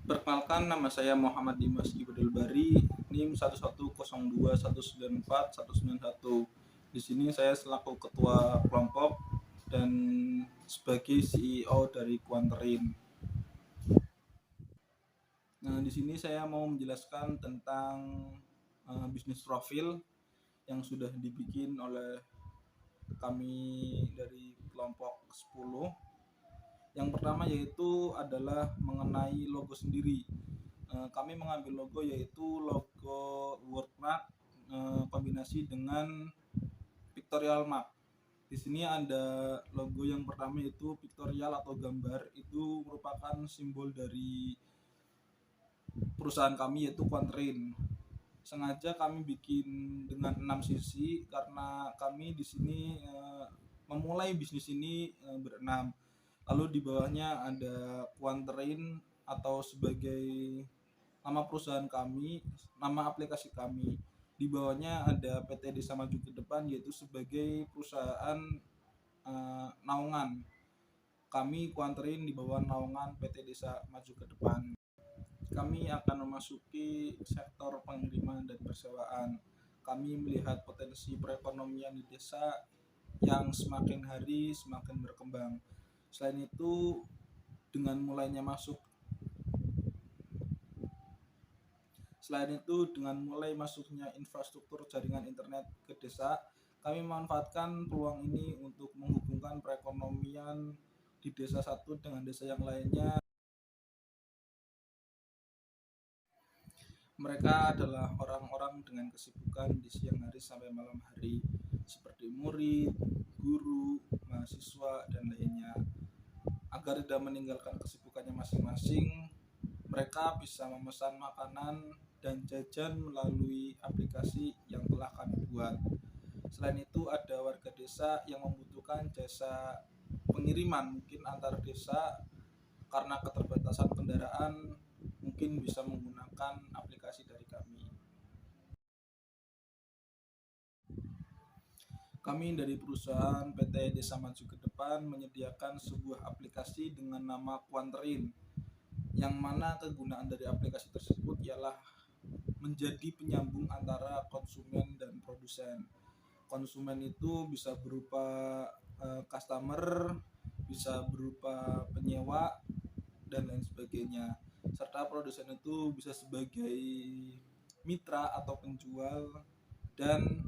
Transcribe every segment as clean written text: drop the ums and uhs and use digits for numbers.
Perkenalkan, nama saya Muhammad Dimas Ibadul Bari, NIM 1102194191. Di sini saya selaku ketua kelompok dan sebagai CEO dari Quanterin. Nah, di sini saya mau menjelaskan tentang bisnis profil yang sudah dibikin oleh kami dari kelompok 10. Yang pertama yaitu adalah mengenai logo sendiri. Kami mengambil logo yaitu logo Wordmark kombinasi dengan pictorial mark. Di sini ada logo yang pertama yaitu pictorial atau gambar, itu merupakan simbol dari perusahaan kami yaitu Quanterin. Sengaja kami bikin dengan 6 sisi karena kami di sini memulai bisnis ini berenam. Lalu di bawahnya ada Quanterin atau sebagai nama perusahaan kami, nama aplikasi kami. Di bawahnya ada PT Desa Maju ke Depan, yaitu sebagai perusahaan naungan. Kami Quanterin di bawah naungan PT Desa Maju ke Depan. Kami akan memasuki sektor pengiriman dan persewaan. Kami melihat potensi perekonomian di desa yang semakin hari semakin berkembang. Selain itu, dengan mulai masuknya infrastruktur jaringan internet ke desa, kami memanfaatkan peluang ini untuk menghubungkan perekonomian di desa satu dengan desa yang lainnya. Mereka adalah orang-orang dengan kesibukan di siang hari sampai malam hari, seperti murid, guru, mahasiswa, dan lainnya. Agar tidak meninggalkan kesibukannya masing-masing, mereka bisa memesan makanan dan jajan melalui aplikasi yang telah kami buat. Selain itu, ada warga desa yang membutuhkan jasa pengiriman mungkin antar desa karena keterbatasan kendaraan, mungkin bisa menggunakan aplikasi dari kami. Kami dari perusahaan PT Desa Maju ke Depan menyediakan sebuah aplikasi dengan nama Quanterin, yang mana kegunaan dari aplikasi tersebut ialah menjadi penyambung antara konsumen dan produsen. Konsumen itu bisa berupa customer, bisa berupa penyewa, dan lain sebagainya. Serta produsen itu bisa sebagai mitra atau penjual dan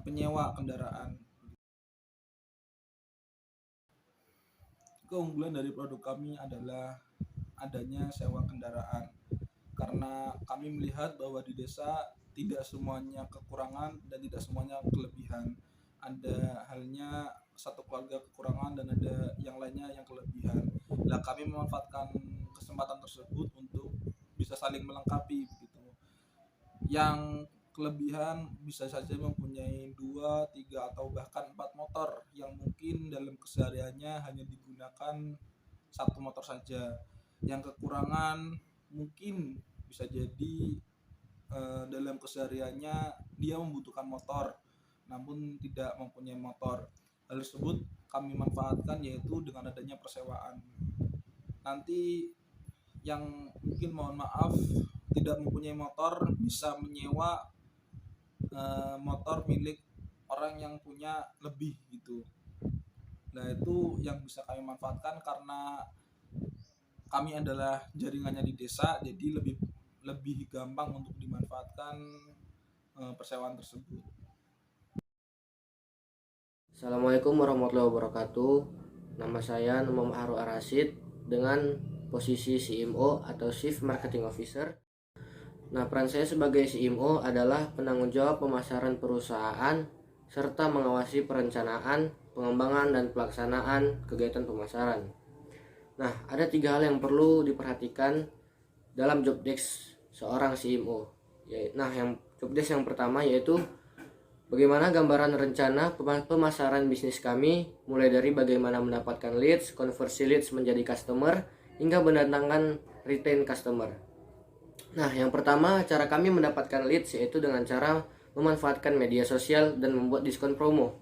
penyewa kendaraan. Keunggulan dari produk kami adalah adanya sewa kendaraan, karena kami melihat bahwa di desa tidak semuanya kekurangan dan tidak semuanya kelebihan. Ada halnya satu keluarga kekurangan dan ada yang lainnya yang kelebihan. Nah, kami memanfaatkan kesempatan tersebut untuk bisa saling melengkapi begitu. Yang kelebihan bisa saja mempunyai 2, 3, atau bahkan 4 motor yang mungkin dalam kesehariannya hanya digunakan satu motor saja. Yang kekurangan mungkin bisa jadi dalam kesehariannya dia membutuhkan motor namun tidak mempunyai motor. Hal tersebut kami manfaatkan yaitu dengan adanya persewaan. Nanti yang mungkin mohon maaf tidak mempunyai motor bisa menyewa motor milik orang yang punya lebih gitu. Nah, itu yang bisa kami manfaatkan karena kami adalah jaringannya di desa, jadi lebih gampang untuk dimanfaatkan persewaan tersebut. Assalamualaikum warahmatullahi wabarakatuh. Nama saya Muhammad Harun Arasid dengan posisi CMO atau Chief Marketing Officer. Nah, peran saya sebagai CMO adalah penanggung jawab pemasaran perusahaan serta mengawasi perencanaan, pengembangan, dan pelaksanaan kegiatan pemasaran. Nah, ada 3 hal yang perlu diperhatikan dalam job desk seorang CMO. Nah, job desk yang pertama yaitu bagaimana gambaran rencana pemasaran bisnis kami, mulai dari bagaimana mendapatkan leads, konversi leads menjadi customer, hingga mendatangkan retain customer. Nah, yang pertama, cara kami mendapatkan leads yaitu dengan cara memanfaatkan media sosial dan membuat diskon promo.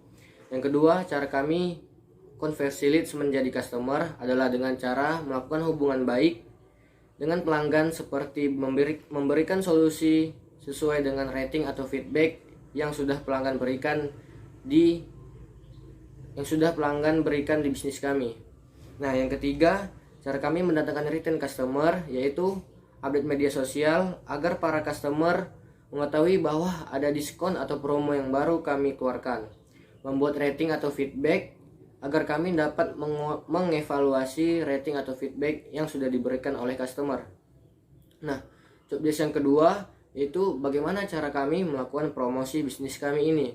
Yang kedua, cara kami konversi leads menjadi customer adalah dengan cara melakukan hubungan baik dengan pelanggan seperti memberikan solusi sesuai dengan rating atau feedback yang sudah pelanggan berikan di bisnis kami. Nah, yang ketiga, cara kami mendatangkan return customer yaitu update media sosial agar para customer mengetahui bahwa ada diskon atau promo yang baru kami keluarkan. Membuat rating atau feedback agar kami dapat mengevaluasi rating atau feedback yang sudah diberikan oleh customer. Nah, job desk yang kedua yaitu bagaimana cara kami melakukan promosi bisnis kami ini.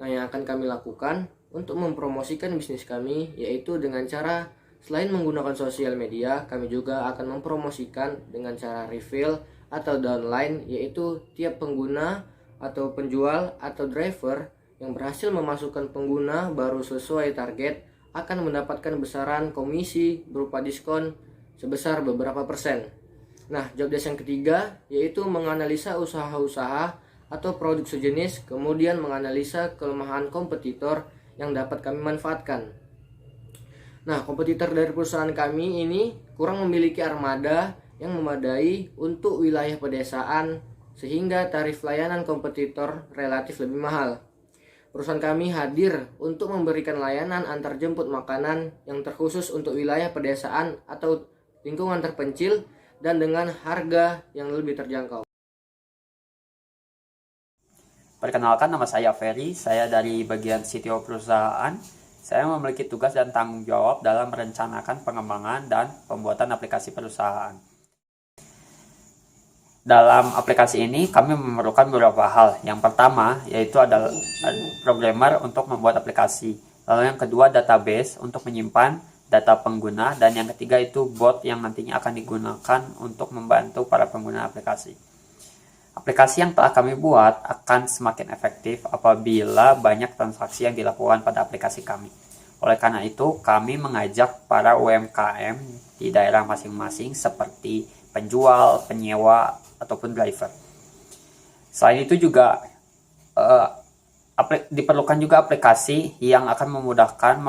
Nah, yang akan kami lakukan untuk mempromosikan bisnis kami yaitu dengan cara selain menggunakan sosial media, kami juga akan mempromosikan dengan cara refill atau downline, yaitu tiap pengguna atau penjual atau driver yang berhasil memasukkan pengguna baru sesuai target akan mendapatkan besaran komisi berupa diskon sebesar beberapa persen. Nah, job desk yang ketiga yaitu menganalisa usaha-usaha atau produk sejenis, kemudian menganalisa kelemahan kompetitor yang dapat kami manfaatkan. Nah, kompetitor dari perusahaan kami ini kurang memiliki armada yang memadai untuk wilayah pedesaan sehingga tarif layanan kompetitor relatif lebih mahal. Perusahaan kami hadir untuk memberikan layanan antar jemput makanan yang terkhusus untuk wilayah pedesaan atau lingkungan terpencil dan dengan harga yang lebih terjangkau. Perkenalkan, nama saya Ferry, saya dari bagian CTO perusahaan. Saya memiliki tugas dan tanggung jawab dalam merencanakan pengembangan dan pembuatan aplikasi perusahaan. Dalam aplikasi ini kami memerlukan beberapa hal. Yang pertama yaitu adalah programmer untuk membuat aplikasi. Lalu yang kedua database untuk menyimpan data pengguna. Dan yang ketiga itu bot yang nantinya akan digunakan untuk membantu para pengguna aplikasi. Aplikasi yang telah kami buat akan semakin efektif apabila banyak transaksi yang dilakukan pada aplikasi kami. Oleh karena itu, kami mengajak para UMKM di daerah masing-masing seperti penjual, penyewa, ataupun driver. Selain itu juga diperlukan juga aplikasi yang akan memudahkan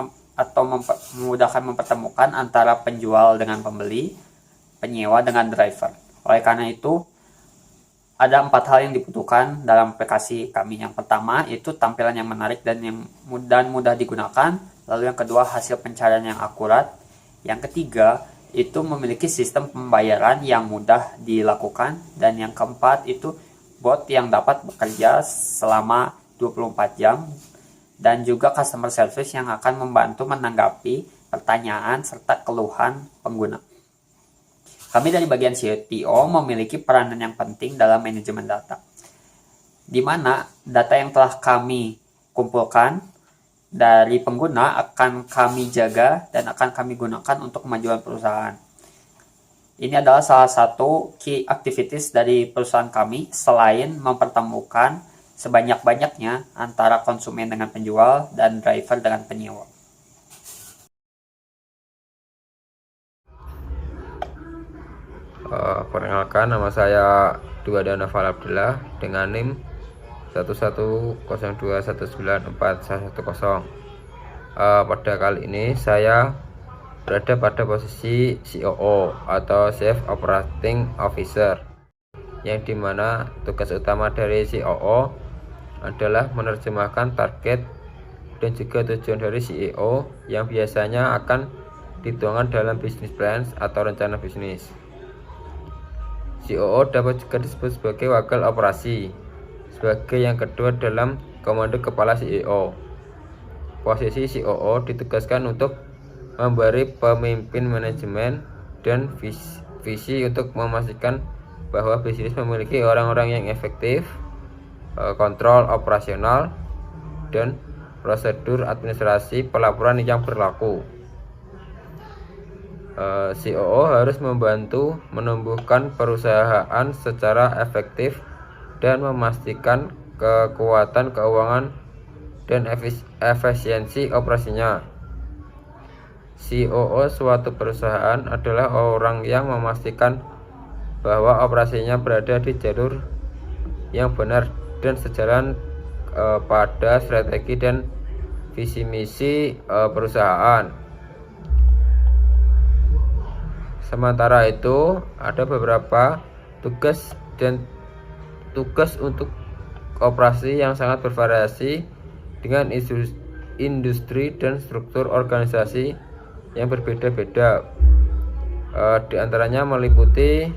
mempertemukan antara penjual dengan pembeli, penyewa dengan driver. Oleh karena itu, ada 4 hal yang dibutuhkan dalam aplikasi kami. Yang pertama itu tampilan yang menarik dan mudah digunakan. Lalu yang kedua hasil pencarian yang akurat. Yang ketiga itu memiliki sistem pembayaran yang mudah dilakukan. Dan yang keempat itu bot yang dapat bekerja selama 24 jam. Dan juga customer service yang akan membantu menanggapi pertanyaan serta keluhan pengguna. Kami dari bagian CTO memiliki peranan yang penting dalam manajemen data, di mana data yang telah kami kumpulkan dari pengguna akan kami jaga dan akan kami gunakan untuk kemajuan perusahaan. Ini adalah salah satu key activities dari perusahaan kami selain mempertemukan sebanyak-banyaknya antara konsumen dengan penjual dan driver dengan penyewa. Perkenalkan, nama saya Duadana Falabdillah dengan NIM 11021919410. Pada kali ini saya berada pada posisi COO atau Chief Operating Officer, yang dimana tugas utama dari COO adalah menerjemahkan target dan juga tujuan dari CEO yang biasanya akan dituangkan dalam business plans atau rencana bisnis. COO dapat juga disebut sebagai wakil operasi, sebagai yang kedua dalam komando kepala CEO. Posisi COO ditugaskan untuk memberi pemimpin manajemen dan visi untuk memastikan bahwa bisnis memiliki orang-orang yang efektif, kontrol operasional, dan prosedur administrasi pelaporan yang berlaku. COO harus membantu menumbuhkan perusahaan secara efektif dan memastikan kekuatan keuangan dan efisiensi operasinya. COO suatu perusahaan adalah orang yang memastikan bahwa operasinya berada di jalur yang benar dan sejalan pada strategi dan visi misi perusahaan. Sementara itu, ada beberapa tugas untuk operasi yang sangat bervariasi dengan industri dan struktur organisasi yang berbeda-beda. Di antaranya meliputi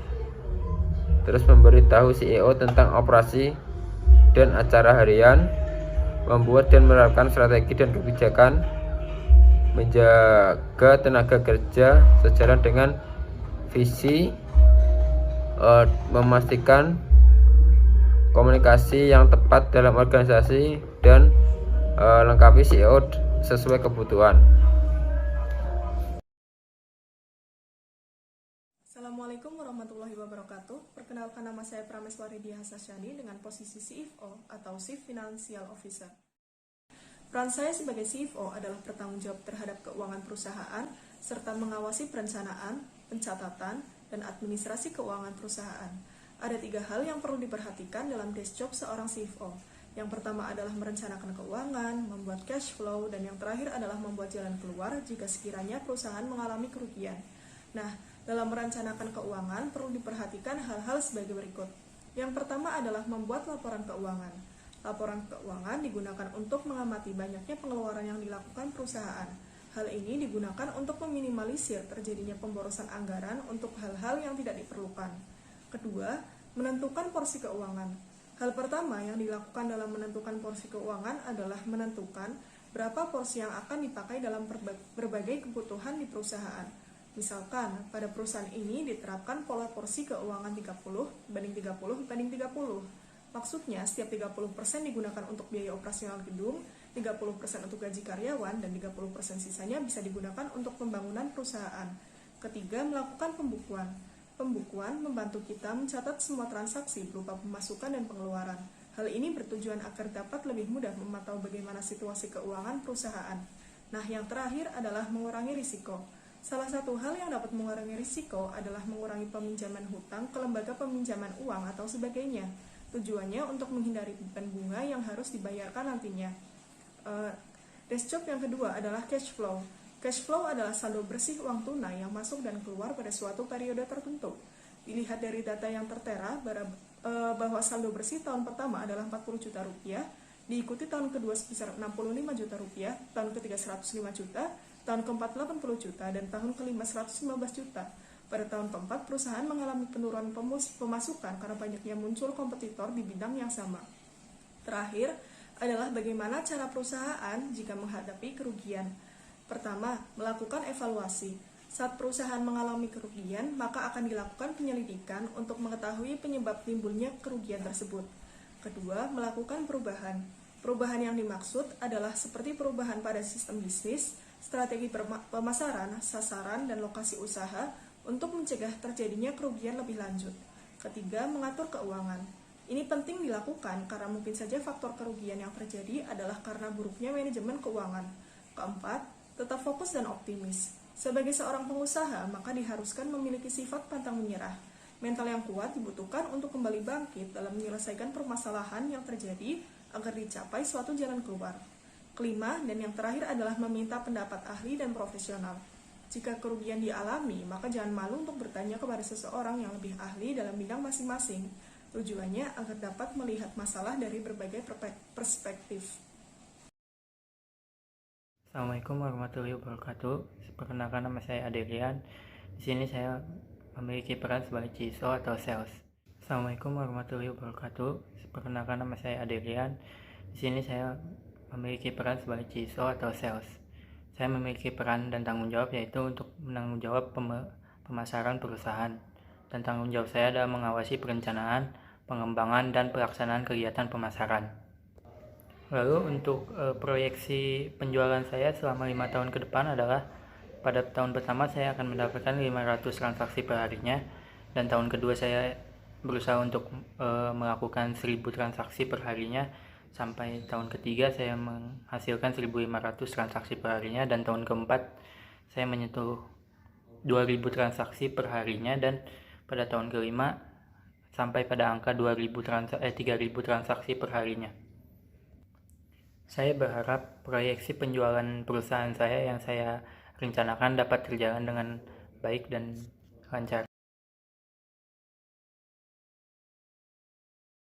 terus memberitahu CEO tentang operasi dan acara harian, membuat dan menerapkan strategi dan kebijakan, menjaga tenaga kerja sejalan dengan visi, memastikan komunikasi yang tepat dalam organisasi, dan lengkapi CEO sesuai kebutuhan. Assalamualaikum warahmatullahi wabarakatuh. Perkenalkan, nama saya Prameswari Diah Hasasyani dengan posisi CFO atau Chief Financial Officer. Peran saya sebagai CFO adalah bertanggung jawab terhadap keuangan perusahaan serta mengawasi perencanaan, pencatatan, dan administrasi keuangan perusahaan. Ada 3 hal yang perlu diperhatikan dalam desk job seorang CFO. Yang pertama adalah merencanakan keuangan, membuat cash flow, dan yang terakhir adalah membuat jalan keluar jika sekiranya perusahaan mengalami kerugian. Nah, dalam merencanakan keuangan perlu diperhatikan hal-hal sebagai berikut. Yang pertama adalah membuat laporan keuangan. Laporan keuangan digunakan untuk mengamati banyaknya pengeluaran yang dilakukan perusahaan. Hal ini digunakan untuk meminimalisir terjadinya pemborosan anggaran untuk hal-hal yang tidak diperlukan. Kedua, menentukan porsi keuangan. Hal pertama yang dilakukan dalam menentukan porsi keuangan adalah menentukan berapa porsi yang akan dipakai dalam berbagai kebutuhan di perusahaan. Misalkan, pada perusahaan ini diterapkan pola porsi keuangan 30/30/30. Maksudnya, setiap 30% digunakan untuk biaya operasional gedung, 30% untuk gaji karyawan, dan 30% sisanya bisa digunakan untuk pembangunan perusahaan. Ketiga, melakukan pembukuan. Pembukuan membantu kita mencatat semua transaksi berupa pemasukan dan pengeluaran. Hal ini bertujuan agar dapat lebih mudah memantau bagaimana situasi keuangan perusahaan. Nah, yang terakhir adalah mengurangi risiko. Salah satu hal yang dapat mengurangi risiko adalah mengurangi peminjaman hutang ke lembaga peminjaman uang atau sebagainya. Tujuannya untuk menghindari beban bunga yang harus dibayarkan nantinya. Desk job yang kedua adalah cash flow. Cash flow adalah saldo bersih uang tunai yang masuk dan keluar pada suatu periode tertentu. Dilihat dari data yang tertera bahwa saldo bersih tahun pertama adalah 40 juta rupiah, diikuti tahun kedua sebesar 65 juta rupiah, tahun ketiga 105 juta, tahun keempat 80 juta, dan tahun kelima 115 juta. Pada tahun keempat, perusahaan mengalami penurunan pemasukan karena banyaknya muncul kompetitor di bidang yang sama. Terakhir adalah bagaimana cara perusahaan jika menghadapi kerugian. Pertama, melakukan evaluasi. Saat perusahaan mengalami kerugian, maka akan dilakukan penyelidikan untuk mengetahui penyebab timbulnya kerugian tersebut. Kedua, melakukan perubahan. Perubahan yang dimaksud adalah seperti perubahan pada sistem bisnis, strategi pemasaran, sasaran, dan lokasi usaha untuk mencegah terjadinya kerugian lebih lanjut. Ketiga, mengatur keuangan. Ini penting dilakukan karena mungkin saja faktor kerugian yang terjadi adalah karena buruknya manajemen keuangan. Keempat, tetap fokus dan optimis. Sebagai seorang pengusaha, maka diharuskan memiliki sifat pantang menyerah. Mental yang kuat dibutuhkan untuk kembali bangkit dalam menyelesaikan permasalahan yang terjadi agar dicapai suatu jalan keluar. Kelima, dan yang terakhir adalah meminta pendapat ahli dan profesional. Jika kerugian dialami, maka jangan malu untuk bertanya kepada seseorang yang lebih ahli dalam bidang masing-masing. Tujuannya agar dapat melihat masalah dari berbagai perspektif. Assalamualaikum warahmatullahi wabarakatuh. Perkenalkan, nama saya Adelian. Di sini saya memiliki peran sebagai CISO atau sales. Assalamualaikum warahmatullahi wabarakatuh. Perkenalkan, nama saya Adelian. Di sini saya memiliki peran sebagai CISO atau sales. Saya memiliki peran dan tanggung jawab yaitu untuk menanggung jawab pemasaran perusahaan. Dan tanggung jawab saya adalah mengawasi perencanaan, pengembangan, dan pelaksanaan kegiatan pemasaran. Lalu untuk proyeksi penjualan saya selama 5 tahun ke depan adalah pada tahun pertama saya akan mendapatkan 500 transaksi perharinya, dan tahun kedua saya berusaha untuk melakukan 1000 transaksi perharinya, sampai tahun ketiga saya menghasilkan 1500 transaksi perharinya, dan tahun keempat saya menyentuh 2000 transaksi perharinya, dan pada tahun kelima sampai pada angka 3000 transaksi perharinya. Saya berharap proyeksi penjualan perusahaan saya yang saya rencanakan dapat berjalan dengan baik dan lancar.